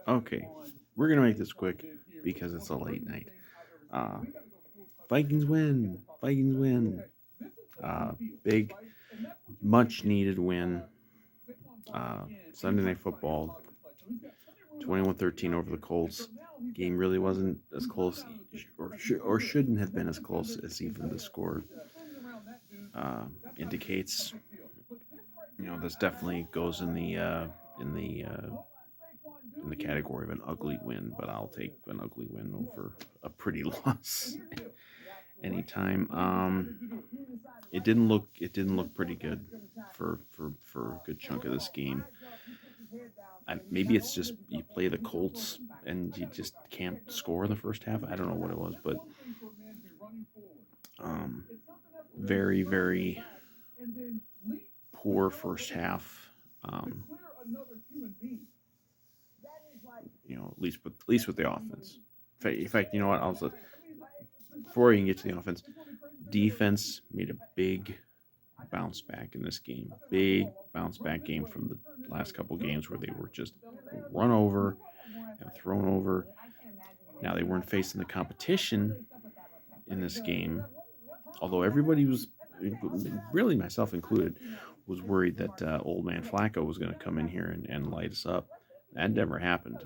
Okay, we're gonna make this quick because it's a late night. Uh, Vikings win. Vikings win. Uh, Big, much needed win. Sunday Night Football, 21-13 over the Colts. Game really wasn't as close, or shouldn't have been as close as even the score uh, indicates. This definitely goes in the uh, in the category of an ugly win, but I'll take an ugly win over a pretty loss anytime. It didn't look pretty good for a good chunk of this game. Maybe it's just you play the Colts and you just can't score in the first half. I don't know what it was, but um, very very poor first half. Um, at least with the offense. In fact, you know what? Before you can get to the offense, defense made a big bounce back in this game. Big bounce back game from the last couple games where they were just run over and thrown over. Now they weren't facing the competition in this game, although everybody was, really myself included, was worried that old man Flacco was going to come in here and light us up. That never happened.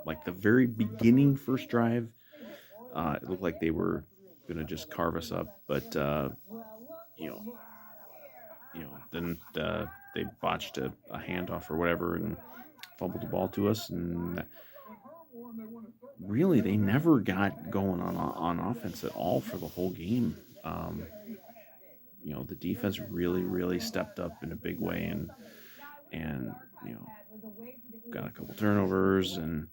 Like the very beginning first drive, it looked like they were going to just carve us up, but you know, then they botched a handoff or whatever and fumbled the ball to us, and really they never got going on offense at all for the whole game. The defense really stepped up in a big way, and you know got a couple turnovers and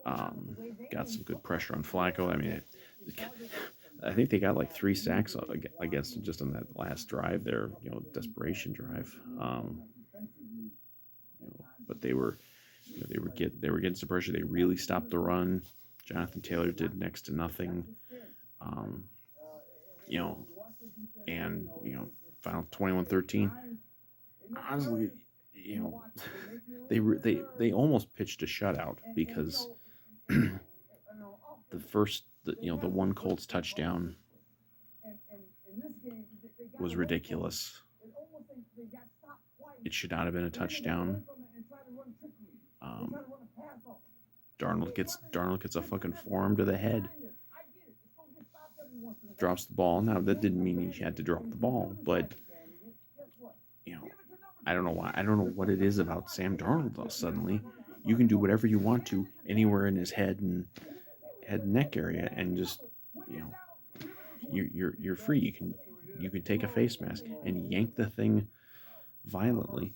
um, got some good pressure on Flacco. I mean, I think they got like 3 sacks against him just on that last drive there. Desperation drive. But they were getting some pressure. They really stopped the run. Jonathan Taylor did next to nothing. Um, you know, and final 21-13. Honestly, you know, they almost pitched a shutout because the one Colts touchdown was ridiculous. It should not have been a touchdown. Um, Darnold gets a fucking forearm to the head, drops the ball. Now that didn't mean he had to drop the ball, but you know, I don't know why. I don't know what it is about Sam Darnold though. Suddenly, you can do whatever you want to anywhere in his head and neck area, and just you know, you're free. You can take a face mask and yank the thing violently,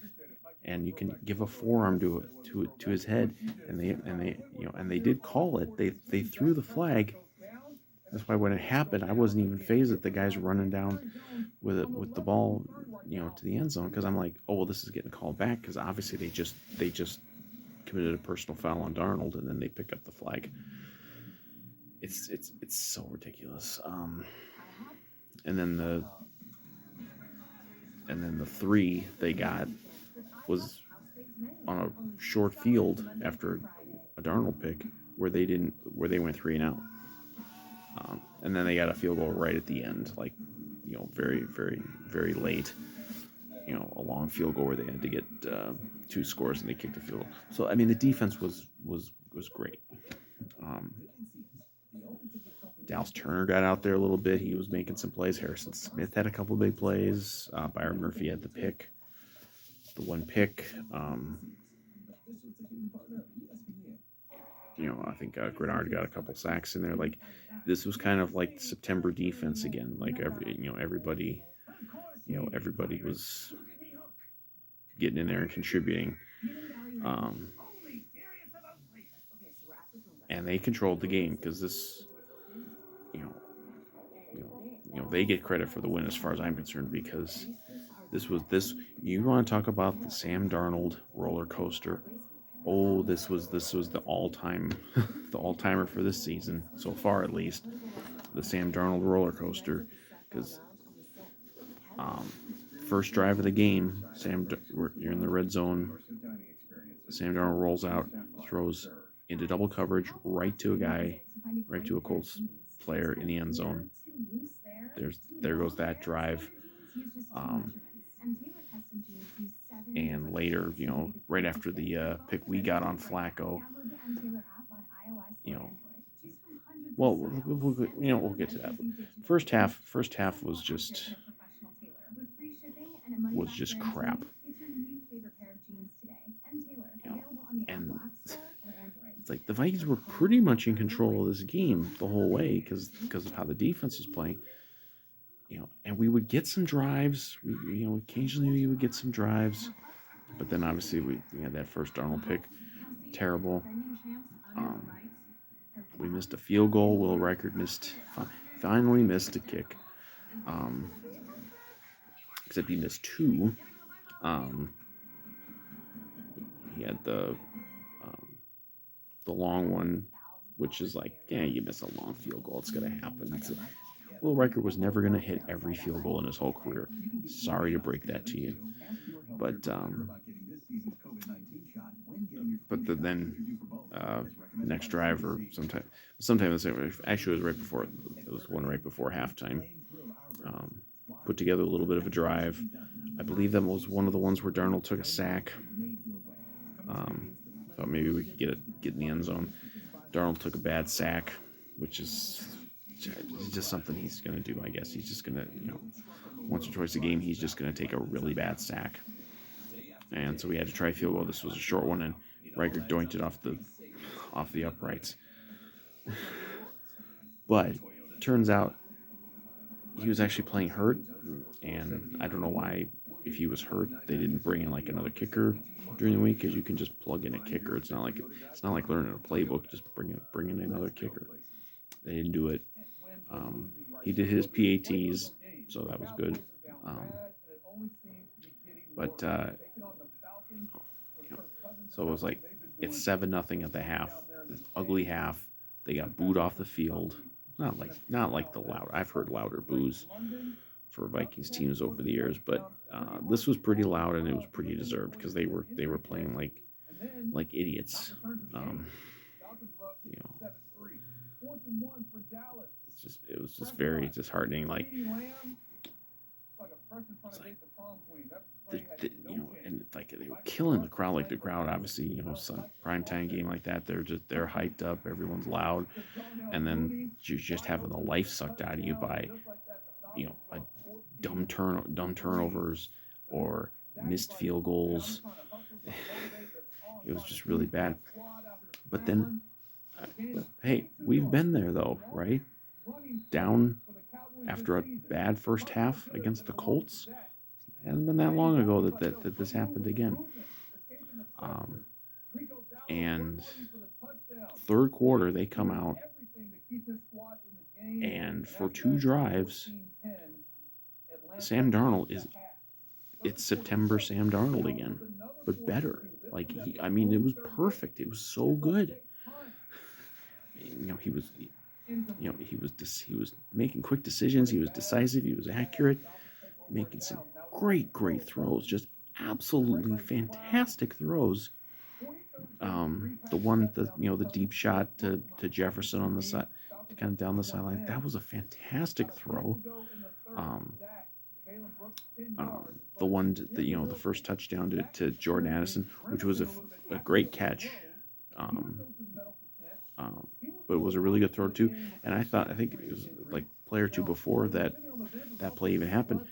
and you can give a forearm to his head, and they did call it. They threw the flag. That's why when it happened, I wasn't even phased that the guy's running down with the ball, to the end zone, because I'm like, oh well, this is getting called back because obviously they just committed a personal foul on Darnold, and then they pick up the flag. It's so ridiculous. And then the three they got was on a short field after a Darnold pick where they went 3 and out. And then they got a field goal right at the end, like very very very late. A long field goal where they had to get 2 scores and they kicked a field goal. So I mean the defense was great. Um, Dallas Turner got out there a little bit. He was making some plays. Harrison Smith had a couple big plays. Byron Murphy had the one pick. I think Grenard got a couple sacks in there. Like this was kind of like September defense again. Like everybody was getting in there and contributing. Um, and they controlled the game because this, you know, they get credit for the win as far as I'm concerned because this. You want to talk about the Sam Darnold roller coaster? Oh, this was the all time the all timer for this season so far, at least the Sam Darnold roller coaster because um, first drive of the game, you're in the red zone. Sam Darnold rolls out, throws into double coverage right to a guy, right to a Colts player in the end zone. There goes that drive. Um, and later, right after the pick we got on Flacco, you know, well, we'll get to that. First half was just crap. And it's like the Vikings were pretty much in control of this game the whole way because of how the defense was playing. And we would get some drives. Occasionally we would get some drives, but then obviously we had that first Darnold pick, terrible. Um, we missed a field goal. Will Reichard finally missed a kick. Um, Except he missed two. Um, he had the long one, which is like, yeah, you miss a long field goal, it's gonna happen. Will Reichard was never gonna hit every field goal in his whole career. Sorry to break that to you, but then next drive or sometime the same. Actually, it was right before. It was one right before halftime. Um, Put together a little bit of a drive. I believe that was one of the ones where Darnold took a sack. Thought maybe we could get in the end zone. Darnold took a bad sack, which is just something he's going to do, I guess. He's just going to, once or twice a game, he's just going to take a really bad sack. And so we had to try field goal. This was a short one, and Riker doinked it off the uprights. But turns out he was actually playing hurt, and I don't know why. If he was hurt, they didn't bring in like another kicker during the week, because you can just plug in a kicker. It's not like learning a playbook. Just bring in another kicker. They didn't do it. He did his PATs, so that was good. But so it was like it's 7-0 at the half. This ugly half. They got booed off the field. Not like the loud. I've heard louder boos for Vikings teams over the years, but this was pretty loud, and it was pretty deserved because they were playing like idiots. You know, it was just very disheartening. Like, it's like and like they were killing the crowd. Like the crowd, obviously, some primetime game like that, they're hyped up. Everyone's loud, and then you're just having the life sucked out of you by a dumb turnovers or missed field goals. It was just really bad. But then, hey, we've been there though, right? Down after a bad first half against the Colts. It hasn't been that long ago that this happened again. And third quarter, they come out, and for two drives, Sam Darnold it's September Sam Darnold again, but better. Like it was perfect. It was so good. He was he was making quick decisions. He was decisive. He was accurate, making some great throws. Just absolutely fantastic throws. The deep shot to Jefferson on the side, kind of down the sideline. That was a fantastic throw. The one, the first touchdown to Jordan Addison, which was a great catch. But it was a really good throw too. And I think it was like play or two before that play even happened.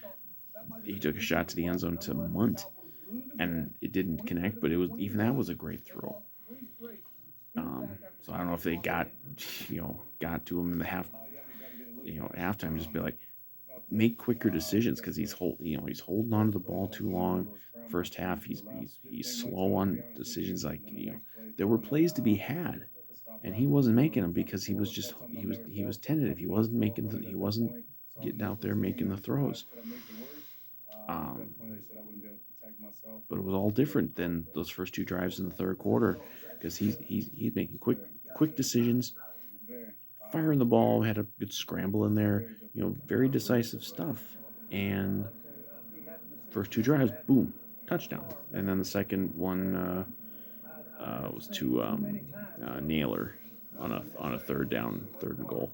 He took a shot to the end zone to Munt, and it didn't connect. But that was a great throw. So I don't know if they got to him in the halftime. Just be like, make quicker decisions, because he's holding on to the ball too long. First half, he's slow on decisions. Like, there were plays to be had, and he wasn't making them because he was tentative. He wasn't getting out there making the throws. But it was all different than those first two drives in the third quarter, because he's making quick decisions, firing the ball, had a good scramble in there, very decisive stuff. And first two drives, boom, touchdown. And then the second one, was to Naylor on a third down, third and goal.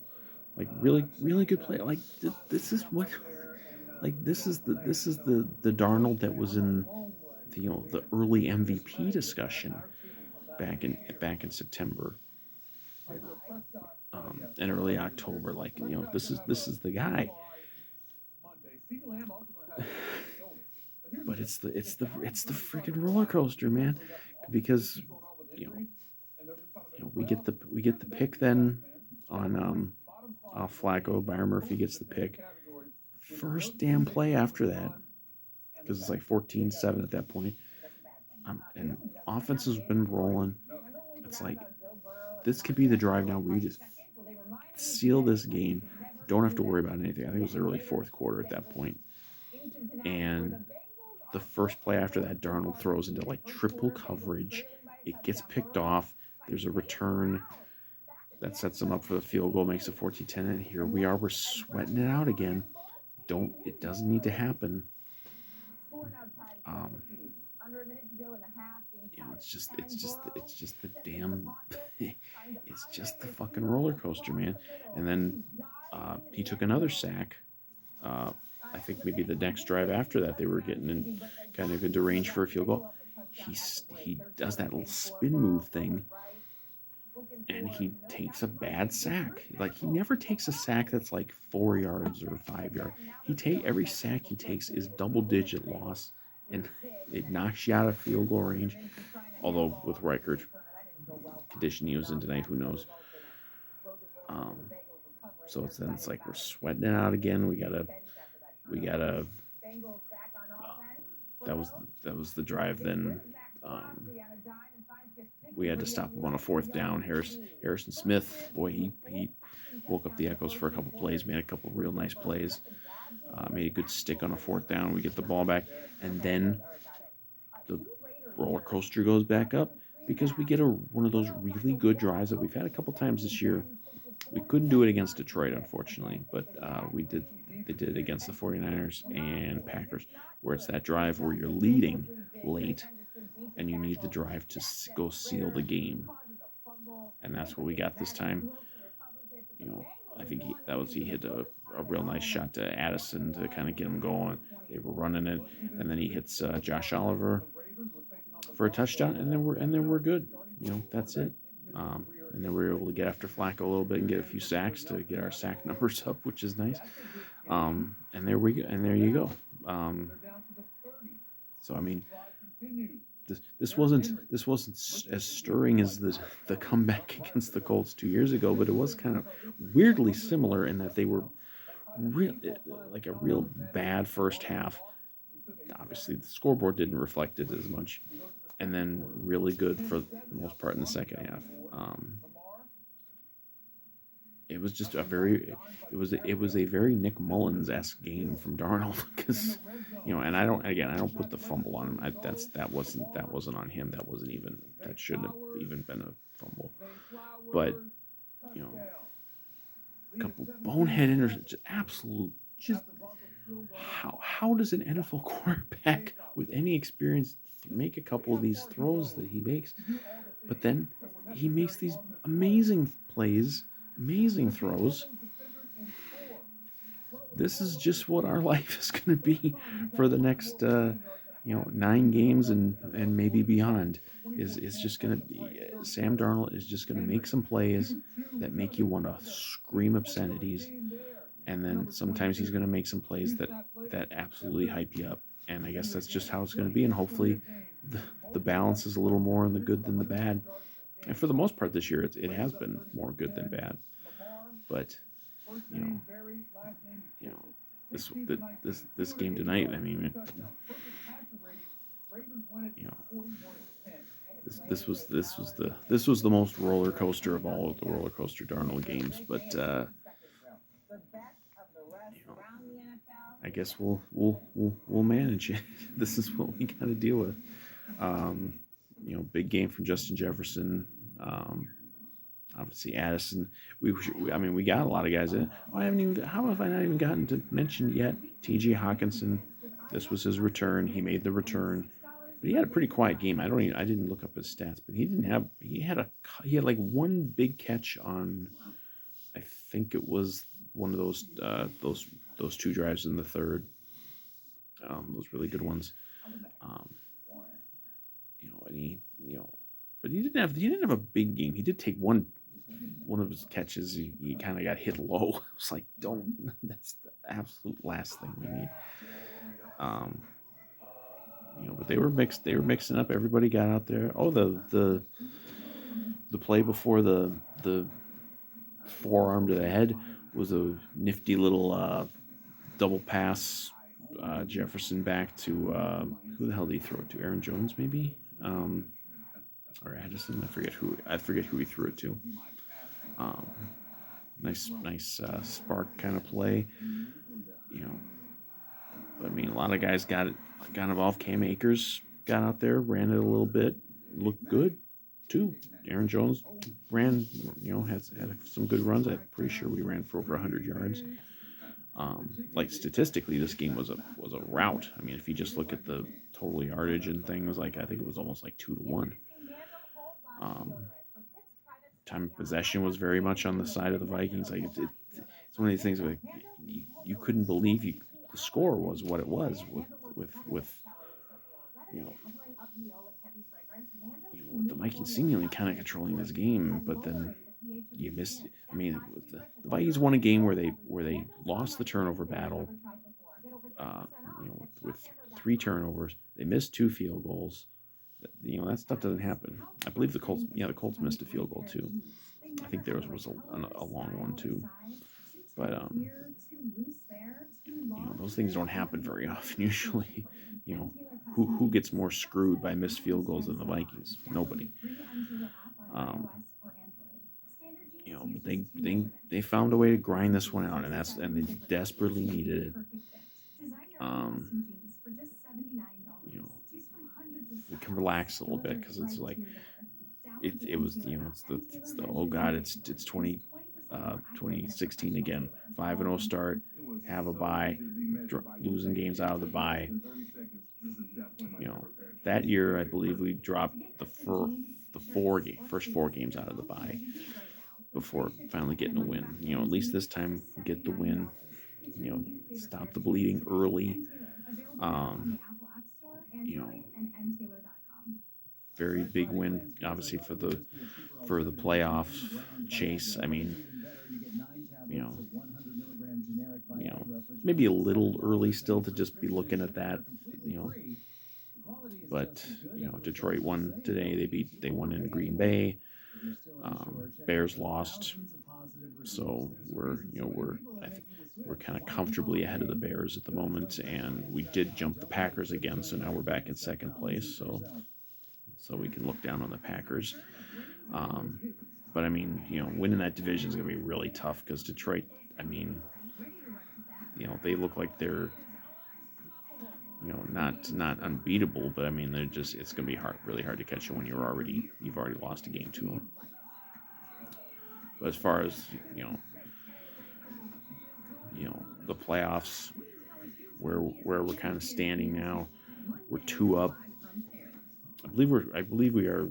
Like really good play. Like this is what like this is the Darnold that was in the the early MVP discussion back in September and early October. Like this is the guy. But it's the freaking roller coaster, man, because you know, we get the pick then on off Flacco. Byron Murphy gets the pick. First damn play after that, because it's like 14-7 at that point. And offense has been rolling. It's like this could be the drive now where you just seal this game. Don't have to worry about anything. I think it was the early fourth quarter at that point. And the first play after that, Darnold throws into like triple coverage. It gets picked off. There's a return that sets them up for the field goal, makes it 14-10. And here we are. We're sweating it out again. It doesn't need to happen. Um, it's just the damn, it's just the fucking roller coaster, man. And then he took another sack. I think maybe the next drive after that, they were getting in kind of into range for a field goal. He does that little spin move thing, and he takes a bad sack. Like he never takes a sack that's like 4 yards or 5 yards. Every sack he takes is double digit loss, and it knocks you out of field goal range. Although with Reichert condition he was in tonight, who knows? Um, so it's like we're sweating it out again. We gotta. That was the drive. Then we had to stop him on a fourth down. Harrison Smith, boy, he woke up the echoes for a couple plays, made a couple real nice plays, made a good stick on a fourth down. We get the ball back, and then the roller coaster goes back up because we get one of those really good drives that we've had a couple times this year. We couldn't do it against Detroit, unfortunately, but we did. They did it against the 49ers and Packers, where it's that drive where you're leading late and you need the drive to go seal the game. And that's what we got this time. I think he hit a real nice shot to Addison to kind of get him going. They were running it, and then he hits Josh Oliver for a touchdown, and then we're good. That's it. And then we were able to get after Flacco a little bit and get a few sacks to get our sack numbers up, which is nice. And there we go. And there you go. So I mean, this wasn't as stirring as the comeback against the Colts 2 years ago, but it was kind of weirdly similar in that they were like a real bad first half. Obviously, the scoreboard didn't reflect it as much, and then really good for the most part in the second half. It was just it was a very Nick Mullins-esque game from Darnold because and I don't put the fumble on him. That wasn't on him. That shouldn't have even been a fumble. But a couple bonehead interceptions, just how does an NFL quarterback with any experience make a couple of these throws that he makes? But then he makes these amazing plays, amazing throws. This is just what our life is going to be for the next 9 games and maybe beyond. Is just going to be Sam Darnold is just going to make some plays that make you want to scream obscenities, and then sometimes he's going to make some plays that absolutely hype you up. And I guess that's just how it's going to be. And hopefully the balance is a little more in the good than the bad. And for the most part this year, it has been more good than bad. But this game tonight, I mean, this was the most roller coaster of all of the roller coaster Darnold games. But I guess we'll manage it. This is what we got to deal with. Big game from Justin Jefferson. Obviously Addison. We got a lot of guys in. How have I not even gotten to mention yet? T.J. Hawkinson. This was his return. He made the return. But he had a pretty quiet game. I didn't look up his stats, but he had like one big catch on, I think it was one of those two drives in the third, those really good ones. Um, and but he didn't have a big game. He did take one of his catches. He kind of got hit low. I was like, don't. That's the absolute last thing we need. Um, but they were mixed. They were mixing up. Everybody got out there. Oh, the play before the forearm to the head was a nifty little double pass. Jefferson back to who the hell did he throw it to? Aaron Jones, maybe, or Addison. I forget who he threw it to. Um, nice spark kind of play. You know, but I mean, a lot of guys got involved. Cam Akers got out there, ran it a little bit, looked good too. Aaron Jones ran, had some good runs. I'm pretty sure we ran for over 100 yards. Like statistically, this game was a rout. I mean, if you just look at the total yardage and things, like I think it was almost like 2-1. Um, Time of possession was very much on the side of the Vikings. Like it's one of these things where you couldn't believe the score was what it was with you know, with the Vikings seemingly kind of controlling this game, but then you missed. I mean, the Vikings won a game where they lost the turnover battle. Uh, with 3 turnovers, they missed 2 field goals. That stuff doesn't happen. I believe the Colts. Yeah, the Colts missed a field goal too. I think there was a long one too. But those things don't happen very often. Usually, who gets more screwed by missed field goals than the Vikings? Nobody. Um, but they found a way to grind this one out, and they desperately needed it. You know, we can relax a little bit because it's like it was it's the oh god it's 2016 again, 5-0 start, have a bye, losing games out of the bye. That year I believe we dropped first 4 games out of the bye before finally getting a win. At least this time get the win. Stop the bleeding early. Um, you know, Very big win, obviously for the playoff chase. I mean, you know, maybe a little early still to just be looking at that. But Detroit won today. They won in Green Bay. Bears lost, so I think we're kind of comfortably ahead of the Bears at the moment, and we did jump the Packers again, so now we're back in second place. So we can look down on the Packers. But I mean, winning that division is going to be really tough because Detroit. I mean, they look like they're not unbeatable, but I mean it's going to be really hard to catch them when you've already lost a game to them. But as far as the playoffs, where we're kind of standing now, we're 2 up. I believe we are,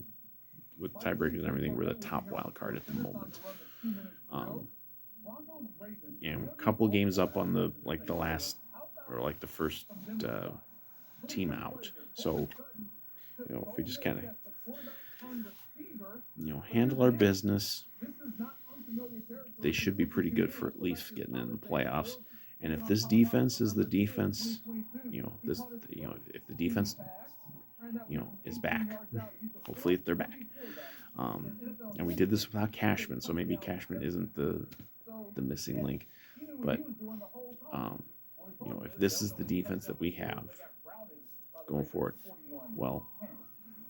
with tiebreakers and everything, we're the top wild card at the moment. And a couple games up on the last or the first team out. So if we just kind of handle our business, they should be pretty good for at least getting in the playoffs. And if this defense is the defense, if the defense, is back, hopefully they're back. And we did this without Cashman, so maybe Cashman isn't the missing link. But if this is the defense that we have going forward, well,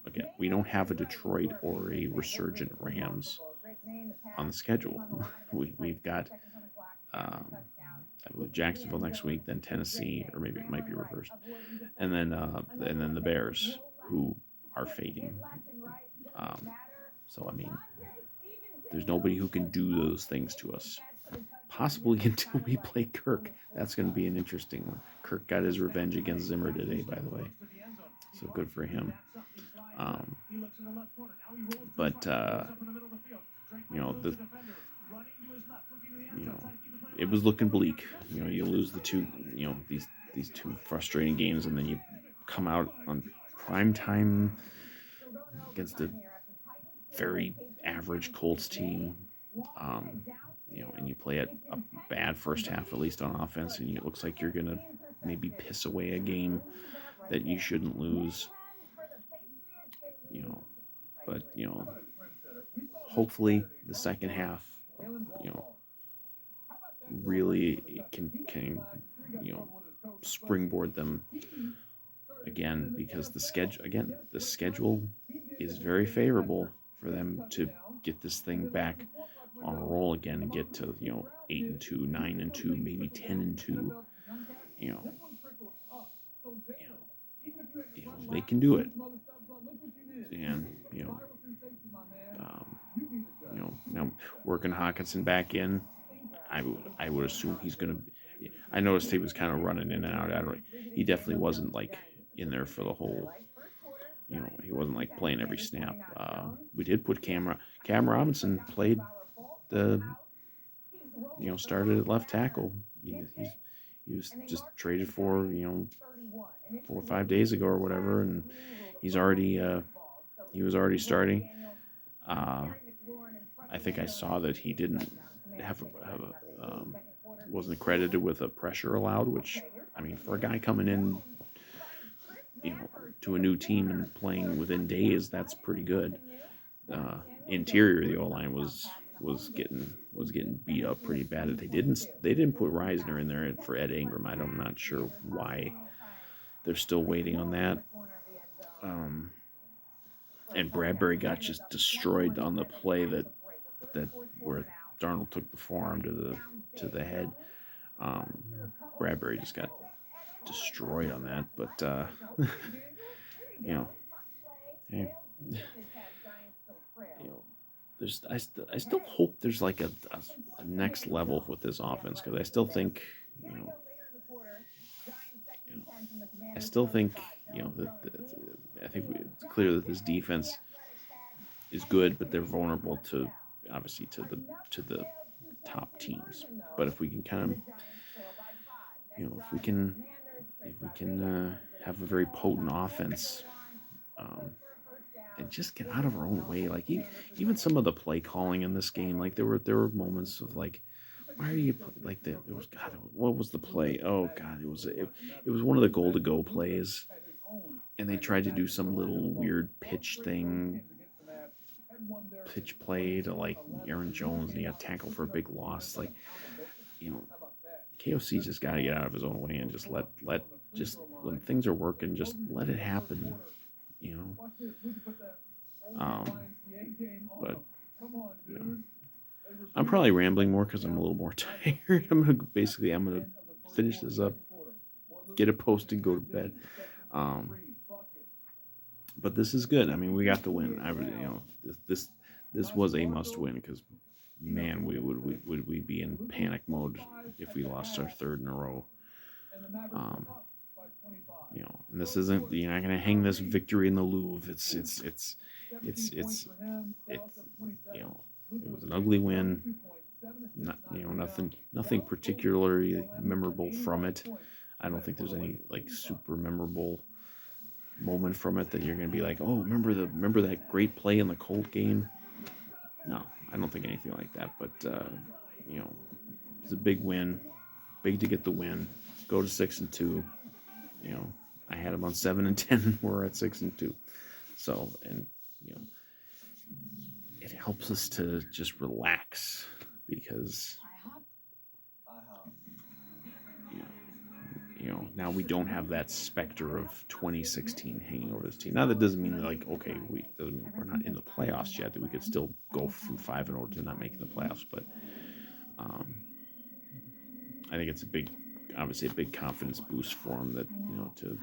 again, we don't have a Detroit or a resurgent Rams on the schedule. We've got I believe Jacksonville next week, then Tennessee, or maybe it might be reversed, and then the Bears, who are fading. So I mean, there's nobody who can do those things to us. Possibly until we play Kirk. That's going to be an interesting one. Kirk got his revenge against Zimmer today, by the way. So good for him. Um, but the you know it was looking bleak. You lose the two these two frustrating games, and then you come out on prime time against a very average Colts team. Um, and you play a bad first half, at least on offense, and it looks like you're gonna maybe piss away a game that you shouldn't lose. You know, but hopefully the second half, you know, really can springboard them again, because the schedule is very favorable for them to get this thing back on a roll again and get to 8-2, 9-2, maybe 10-2. You know, they can do it, and um, now working Hawkinson back in, I would assume he's gonna. I noticed he was kind of running in and out. He definitely wasn't like in there for the whole. He wasn't like playing every snap. We did put Cam Robinson played the started at left tackle. He was just traded for 4 or 5 days ago or whatever, and he's already he was already starting. Uh, I think I saw that he didn't have a wasn't credited with a pressure allowed, which, I mean, for a guy coming in, to a new team and playing within days, that's pretty good. Uh, Interior, the O line was getting beat up pretty bad. They didn't put Reisner in there for Ed Ingram. I'm not sure why they're still waiting on that. Um, and Bradbury got just destroyed on the play that where Darnold took the forearm to the head. Um, Bradbury just got destroyed on that, but you know, hey, I still hope there's like a next level with this offense, because I still think you know, you know I still think I think it's clear that this defense is good, but they're vulnerable to, obviously, to the top teams. But if we can kind of if we can have a very potent offense, um, and just get out of our own way. Like, even some of the play calling in this game, like there were moments of like, why are you like the it was God, what was the play? Oh God, it was one of the goal to go plays, and they tried to do some little weird pitch play to like Aaron Jones, and he got tackled for a big loss. Like, you know, KOC just got to get out of his own way and just let just when things are working, just let it happen. You know, um, but you know, I'm probably rambling more because I'm a little more tired. I'm gonna finish this up, get it posted, go to bed. Um, but this is good. I mean, we got the win. This was a must win, because man, would we be in panic mode if we lost our third in a row. Um, and this isn't, you're not going to hang this victory in the Louvre. It's it was an ugly win. Not nothing particularly memorable from it. I don't think there's any like super memorable moment from it that you're going to be like, oh, remember that great play in the Colt game. No, I don't think anything like that. But it's a big win, big to get the win. Go to 6-2. I had them on 7-10. We're at 6-2. So, and it helps us to just relax, because now we don't have that specter of 2016 hanging over this team. Now that doesn't mean that, like, okay, doesn't mean we're not in the playoffs yet. That we could still go from 5-0 to not making the playoffs. But I think it's obviously a big confidence boost for them, that to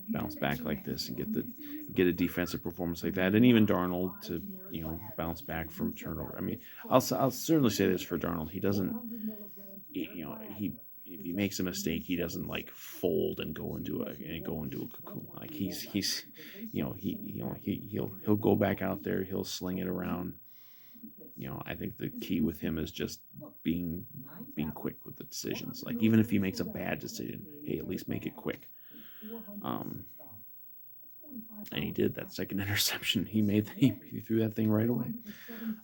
bounce back like this and get a defensive performance like that, and even Darnold to bounce back from turnover. I mean, I'll certainly say this for Darnold: he doesn't, he if he makes a mistake, he doesn't like fold and go into a cocoon. Like he's he'll go back out there, he'll sling it around. I think the key with him is just being being quick with the decisions. Like even if he makes a bad decision, hey, at least make it quick. Um, and he did that second interception. He threw that thing right away.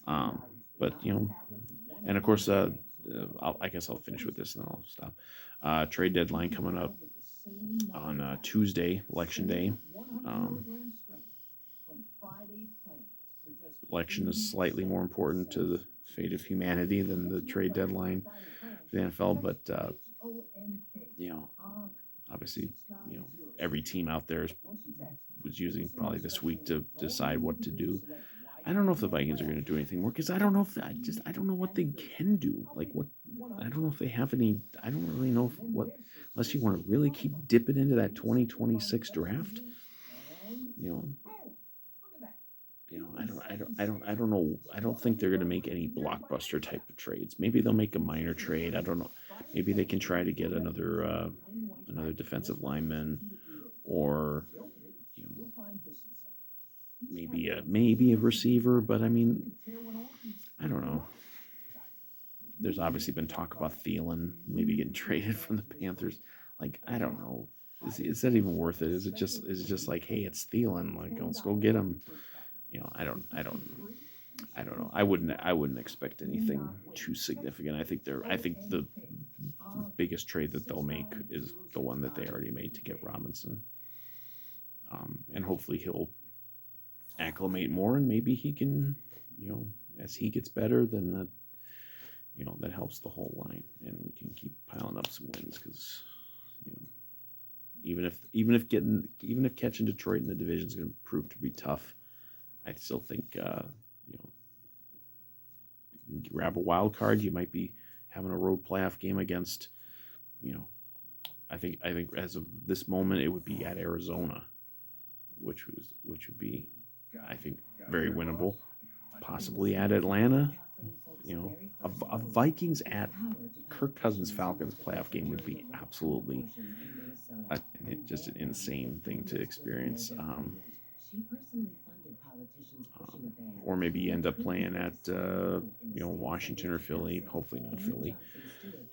But and of course, I guess I'll finish with this and then I'll stop. Trade deadline coming up on Tuesday, election day. Um, Election is slightly more important to the fate of humanity than the trade deadline for the NFL, but you know, obviously, every team out there was using probably this week to decide what to do. I don't know if the Vikings are going to do anything more because I don't know if I don't know what they can do. Like what I don't know if they have any. I don't really know what unless you want to really keep dipping into that 2026 draft. You know, I don't know. I don't think they're going to make any blockbuster type of trades. Maybe they'll make a minor trade. I don't know. Maybe they can try to get another defensive lineman, or you know maybe a receiver. But I mean, I don't know. There's obviously been talk about Thielen maybe getting traded from the Panthers. Like I don't know. Is that even worth it? Is it just like, hey, it's Thielen, like let's go get him? I don't know. I wouldn't expect anything too significant. I think the biggest trade that they'll make is the one that they already made to get Robinson. And hopefully he'll acclimate more, and maybe he can, as he gets better, then that helps the whole line, and we can keep piling up some wins because you know even if catching Detroit in the division is going to prove to be tough, I still think you can grab a wild card. You might be having a road playoff game against, I think as of this moment it would be at Arizona, which would be, I think, very winnable. Possibly at Atlanta. A Vikings at Kirk Cousins Falcons playoff game would be absolutely just an insane thing to experience. Or maybe you end up playing at Washington or Philly. Hopefully not Philly,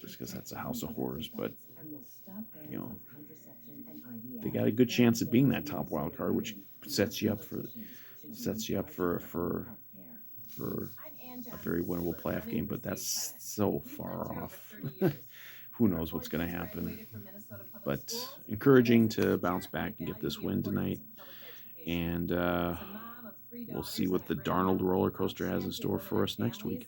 just because that's a house of horrors. But you know they got a good chance of being that top wild card, which sets you up for a very winnable playoff game. But that's so far off. Who knows what's going to happen? But encouraging to bounce back and get this win tonight, and we'll see what the Darnold roller coaster has in store for us next week.